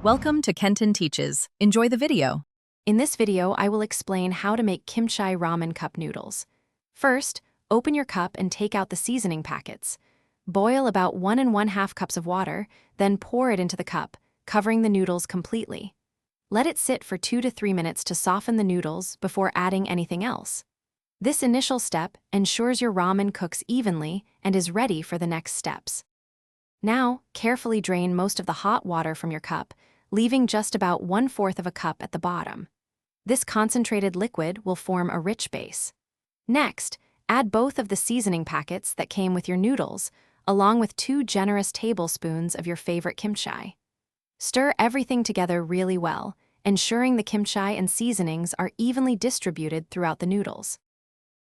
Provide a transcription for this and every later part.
Welcome to Kenton Teaches. Enjoy the video. In this video, I will explain how to make kimchi ramen cup noodles. First, open your cup and take out the seasoning packets. Boil about 1 1/2 cups of water, then pour it into the cup, covering the noodles completely. Let it sit for 2 to 3 minutes to soften the noodles before adding anything else. This initial step ensures your ramen cooks evenly and is ready for the next steps. Now, carefully drain most of the hot water from your cup, leaving just about 1/4 of a cup at the bottom. This concentrated liquid will form a rich base. Next, add both of the seasoning packets that came with your noodles, along with 2 generous tablespoons of your favorite kimchi. Stir everything together really well, ensuring the kimchi and seasonings are evenly distributed throughout the noodles.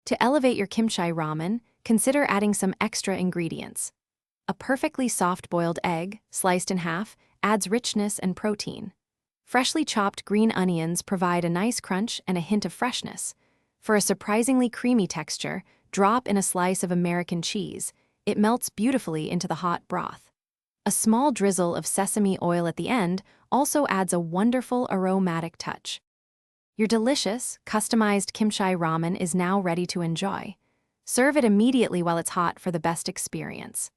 To elevate your kimchi ramen, consider adding some extra ingredients. A perfectly soft-boiled egg, sliced in half, adds richness and protein. Freshly chopped green onions provide a nice crunch and a hint of freshness. For a surprisingly creamy texture, drop in a slice of American cheese. It melts beautifully into the hot broth. A small drizzle of sesame oil at the end also adds a wonderful aromatic touch. Your delicious, customized kimchi ramen is now ready to enjoy. Serve it immediately while it's hot for the best experience.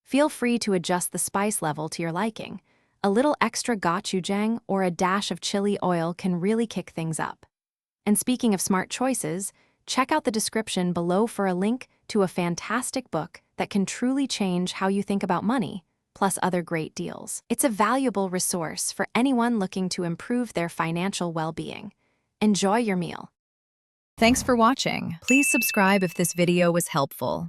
Feel free to adjust the spice level to your liking. A little extra gochujang or a dash of chili oil can really kick things up. And speaking of smart choices, check out the description below for a link to a fantastic book that can truly change how you think about money, plus other great deals. It's a valuable resource for anyone looking to improve their financial well-being. Enjoy your meal. Thanks for watching. Please subscribe if this video was helpful.